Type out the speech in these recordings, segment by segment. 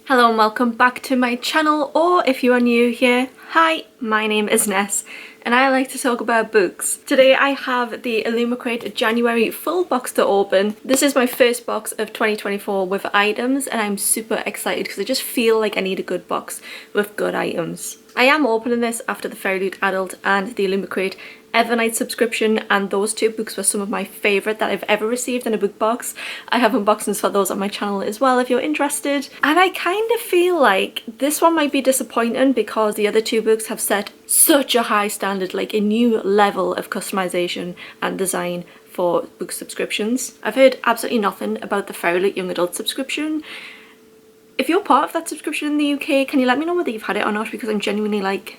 Hello and welcome back to my channel, or if you are new here, hi, my name is Ness and I like to talk about books. Today I have the Illumicrate January full box to open. This is my first box of 2024 with items and I'm super excited because I just feel like I need a good box with good items. I am opening this after the Fairyloot Adult and the Illumicrate Evernight subscription, and those two books were some of my favourite that I've ever received in a book box. I have unboxings for those on my channel as well if you're interested. And I kind of feel like this one might be disappointing because the other two books have set such a high standard, like a new level of customization and design for book subscriptions. I've heard absolutely nothing about the Fairyloot Young Adult subscription. If you're part of that subscription in the UK, can you let me know whether you've had it or not, because I'm genuinely like,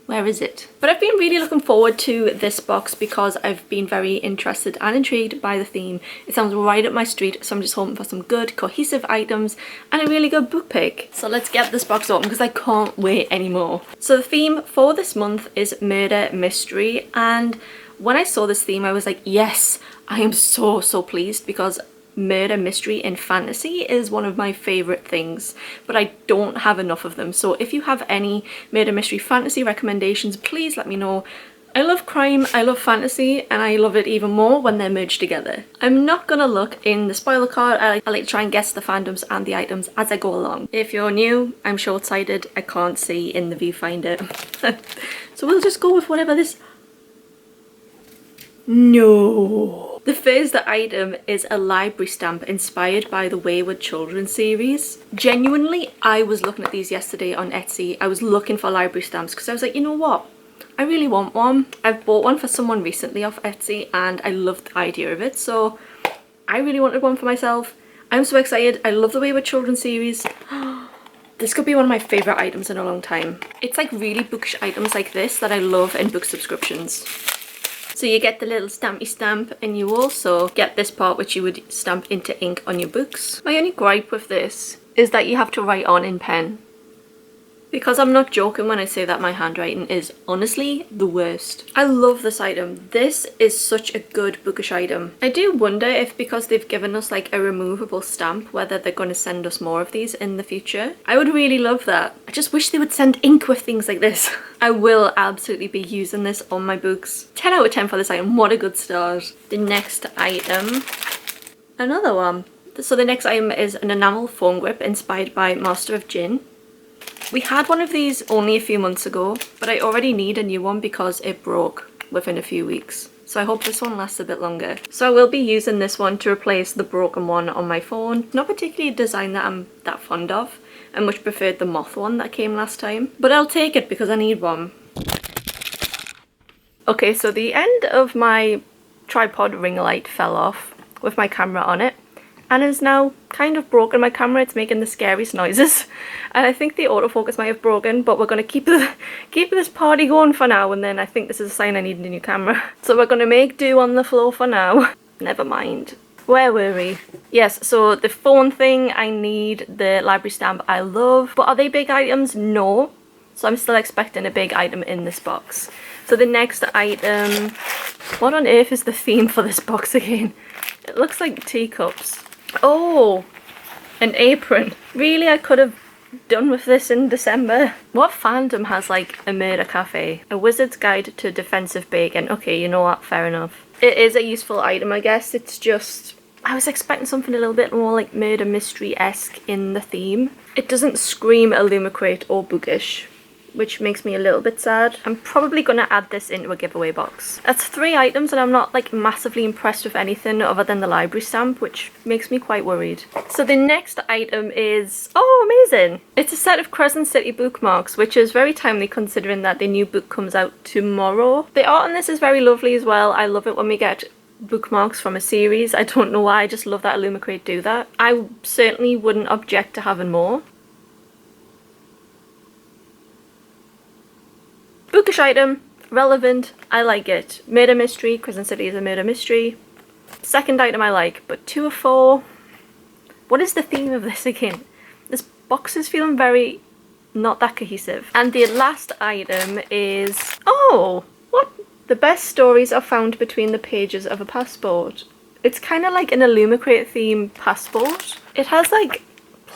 where is it? But I've been really looking forward to this box because I've been very interested and intrigued by the theme. It sounds right up my street, so I'm just hoping for some good cohesive items and a really good book pick. So let's get this box open because I can't wait anymore. So the theme for this month is murder mystery, and when I saw this theme I was like, yes, I am so pleased, because murder mystery in fantasy is one of my favourite things, but I don't have enough of them. So if you have any murder mystery fantasy recommendations, please let me know. I love crime, I love fantasy, and I love it even more when they're merged together. I'm not gonna look in the spoiler card. I like to try and guess the fandoms and the items as I go along. If you're new, I'm short-sighted, I can't see in the viewfinder. So we'll just go with whatever this... No! The first item is a library stamp inspired by the Wayward Children series. Genuinely, I was looking at these yesterday on Etsy. I was looking for library stamps because I was like, you know what? I really want one. I've bought one for someone recently off Etsy and I loved the idea of it, so I really wanted one for myself. I'm so excited. I love the Wayward Children series. This could be one of my favourite items in a long time. It's like really bookish items like this that I love in book subscriptions. So you get the little stampy stamp, and you also get this part which you would stamp into ink on your books. My only gripe with this is that you have to write on in pen. Because I'm not joking when I say that my handwriting is honestly the worst. I love this item. This is such a good bookish item. I do wonder if because they've given us like a removable stamp, whether they're going to send us more of these in the future. I would really love that. I just wish they would send ink with things like this. I will absolutely be using this on my books. 10 out of 10 for this item. What a good start. The next item, another one. So the next item is an enamel phone grip inspired by Master of Jin. We had one of these only a few months ago, but I already need a new one because it broke within a few weeks. So I hope this one lasts a bit longer. So I will be using this one to replace the broken one on my phone. Not particularly a design that I'm that fond of. I much preferred the moth one that came last time. But I'll take it because I need one. Okay, so the end of my tripod ring light fell off with my camera on it, and is now kind of broken my camera. It's making the scariest noises, and I think the autofocus might have broken, but we're going to keep this party going for now, and then I think this is a sign I need a new camera. So we're going to make do on the floor for now. Never mind. Where were we? Yes, so the phone thing, I need the library stamp I love, but are they big items? No. So I'm still expecting a big item in this box. So the next item, what on earth is the theme for this box again? It looks like teacups. Oh, an apron. Really, I could have done with this in December. What fandom has like a murder cafe? A wizard's guide to defensive bacon. Okay, you know what, fair enough. It is a useful item, I guess. It's just, I was expecting something a little bit more like murder mystery-esque in the theme. It doesn't scream Illumicrate or bookish, which makes me a little bit sad. I'm probably going to add this into a giveaway box. That's 3 items and I'm not like massively impressed with anything other than the library stamp, which makes me quite worried. So the next item is, oh amazing! It's a set of Crescent City bookmarks, which is very timely considering that the new book comes out tomorrow. The art on this is very lovely as well. I love it when we get bookmarks from a series. I don't know why, I just love that Illumicrate do that. I certainly wouldn't object to having more. Bookish item, relevant, I like it. Murder mystery, Crescent City is a murder mystery. Second item I like, but 2 of 4. What is the theme of this again? This box is feeling very not that cohesive. And the last item is, oh, what? The best stories are found between the pages of a passport. It's kind of like an Illumicrate theme passport. It has like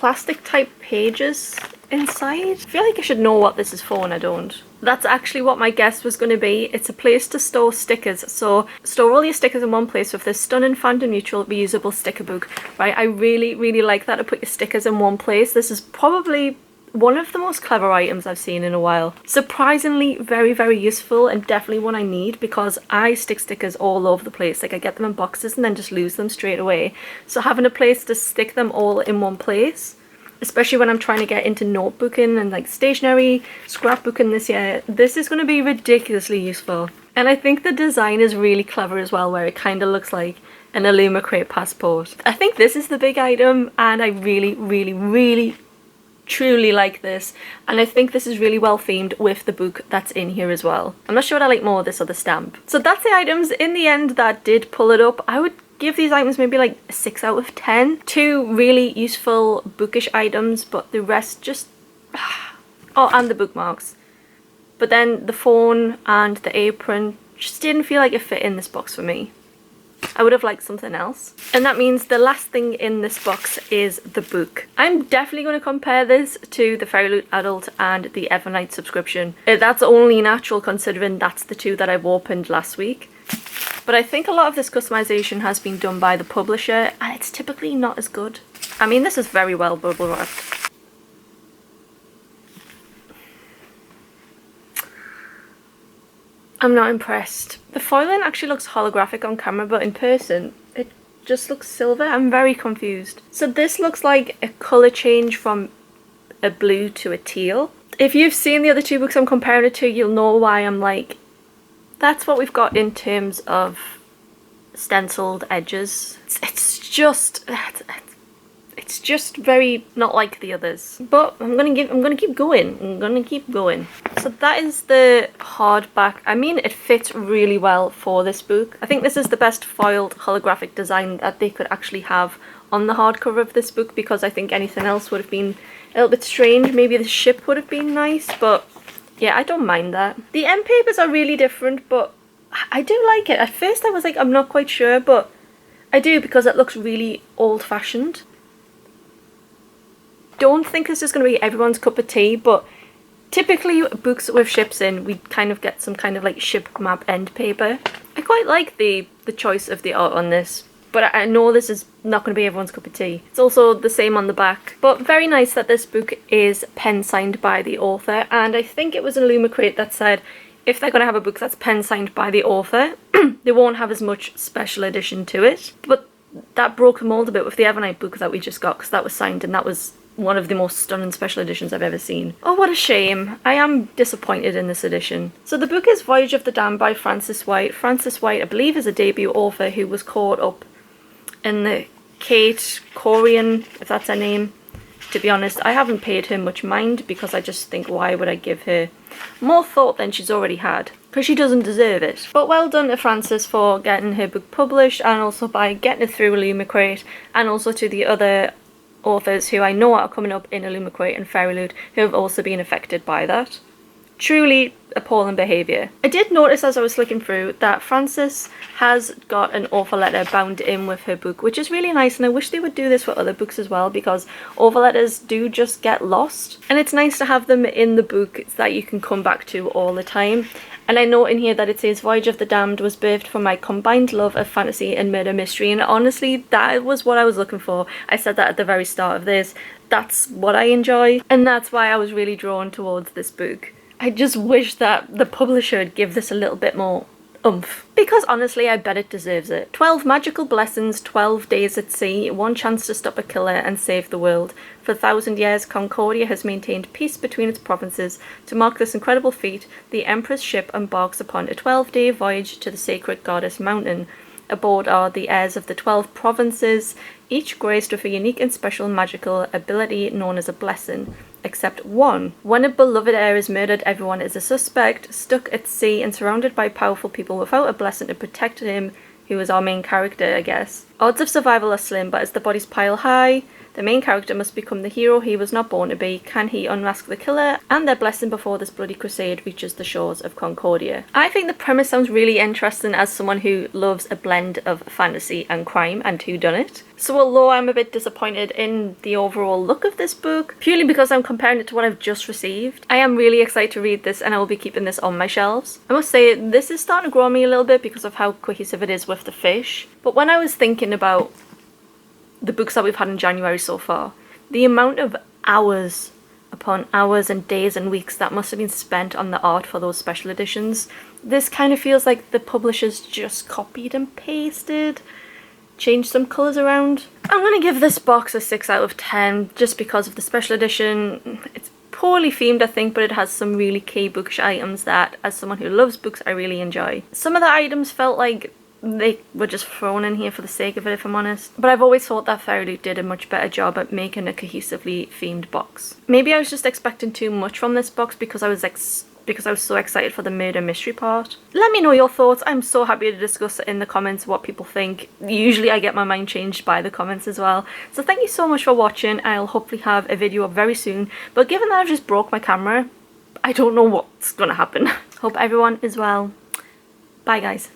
plastic type pages inside. I feel like I should know what this is for and I don't. That's actually what my guess was going to be. It's a place to store stickers. So store all your stickers in one place with this stunning fandom neutral reusable sticker book. Right, I really, really like that, to put your stickers in one place. This is probably one of the most clever items I've seen in a while. Surprisingly very, very useful, and definitely one I need because I stick stickers all over the place. Like I get them in boxes and then just lose them straight away. So having a place to stick them all in one place, especially when I'm trying to get into notebooking and like stationery, scrapbooking this year, this is going to be ridiculously useful. And I think the design is really clever as well, where it kind of looks like an Illumicrate passport. I think this is the big item, and I really, really, really truly like this, and I think this is really well themed with the book that's in here as well. I'm not sure what I like more, this or the stamp. So that's the items in the end that did pull it up. I would give these items maybe like a 6 out of 10. 2 really useful bookish items, but the rest just oh, and the bookmarks. But then the phone and the apron just didn't feel like it fit in this box for me. I would have liked something else. And that means the last thing in this box is the book. I'm definitely going to compare this to the Fairyloot Adult and the Evernight subscription. That's only natural considering that's the 2 that I've opened last week. But I think a lot of this customization has been done by the publisher, and it's typically not as good. I mean, this is very well bubble wrapped. I'm not impressed. The foiling actually looks holographic on camera, but in person, it just looks silver. I'm very confused. So this looks like a colour change from a blue to a teal. If you've seen the other 2 books I'm comparing it to, you'll know why I'm like, that's what we've got in terms of stenciled edges. It's just very not like the others. But I'm gonna keep going. So that is the hardback. I mean, it fits really well for this book. I think this is the best foiled holographic design that they could actually have on the hardcover of this book, because I think anything else would have been a little bit strange. Maybe the ship would have been nice, but yeah, I don't mind that. The end papers are really different, but I do like it. At first I was like, I'm not quite sure, but I do, because it looks really old-fashioned. Don't think this is going to be everyone's cup of tea, but typically books with ships in, we kind of get some kind of like ship map end paper. I quite like the choice of the art on this, but I know this is not going to be everyone's cup of tea. It's also the same on the back, but very nice that this book is pen signed by the author. And I think it was Illumicrate that said if they're going to have a book that's pen signed by the author, they won't have as much special edition to it. But that broke the mold a bit with the Evernight book that we just got, because that was signed, and that was one of the most stunning special editions I've ever seen. Oh, what a shame. I am disappointed in this edition. So the book is Voyage of the Damned by Frances White. Frances White, I believe, is a debut author who was caught up in the Kate Corian, if that's her name. To be honest, I haven't paid her much mind, because I just think, why would I give her more thought than she's already had? Because she doesn't deserve it. But well done to Frances for getting her book published, and also by getting it through Illumicrate, and also to the other authors who I know are coming up in Illumicrate and Fairyloot who have also been affected by that. Truly appalling behaviour. I did notice as I was flicking through that Frances has got an offer letter bound in with her book, which is really nice, and I wish they would do this for other books as well, because offer letters do just get lost, and it's nice to have them in the book that you can come back to all the time. And I note in here that it says Voyage of the Damned was birthed from my combined love of fantasy and murder mystery, and honestly that was what I was looking for. I said that at the very start of this. That's what I enjoy, and that's why I was really drawn towards this book. I just wish that the publisher would give this a little bit more oomph, because honestly I bet it deserves it. 12 magical blessings, 12 days at sea, 1 chance to stop a killer and save the world. For 1,000 years Concordia has maintained peace between its provinces. To mark this incredible feat, the Emperor's ship embarks upon a 12-day voyage to the sacred goddess mountain. Aboard are the heirs of the 12 provinces, each graced with a unique and special magical ability known as a blessing. Except one. When a beloved heir is murdered, everyone is a suspect, stuck at sea and surrounded by powerful people without a blessing to protect him, who is our main character, I guess. Odds of survival are slim, but as the bodies pile high, The main character must become the hero he was not born to be. Can he unmask the killer and their blessing before this bloody crusade reaches the shores of Concordia? I think the premise sounds really interesting as someone who loves a blend of fantasy and crime and whodunit. So although I'm a bit disappointed in the overall look of this book, purely because I'm comparing it to what I've just received, I am really excited to read this and I will be keeping this on my shelves. I must say, this is starting to grow on me a little bit because of how cohesive it is with the fish. But when I was thinking about the books that we've had in January so far, the amount of hours upon hours and days and weeks that must have been spent on the art for those special editions, this kind of feels like the publishers just copied and pasted, changed some colours around. I'm going to give this box a 6 out of 10 just because of the special edition. It's poorly themed, I think, but it has some really key bookish items that, as someone who loves books, I really enjoy. Some of the items felt like they were just thrown in here for the sake of it, if I'm honest. But I've always thought that Fairyloot did a much better job at making a cohesively themed box. Maybe I was just expecting too much from this box because I was so excited for the murder mystery part. Let me know your thoughts. I'm so happy to discuss it in the comments what people think. Usually I get my mind changed by the comments as well. So thank you so much for watching. I'll hopefully have a video up very soon. But given that I've just broke my camera, I don't know what's gonna happen. Hope everyone is well. Bye guys.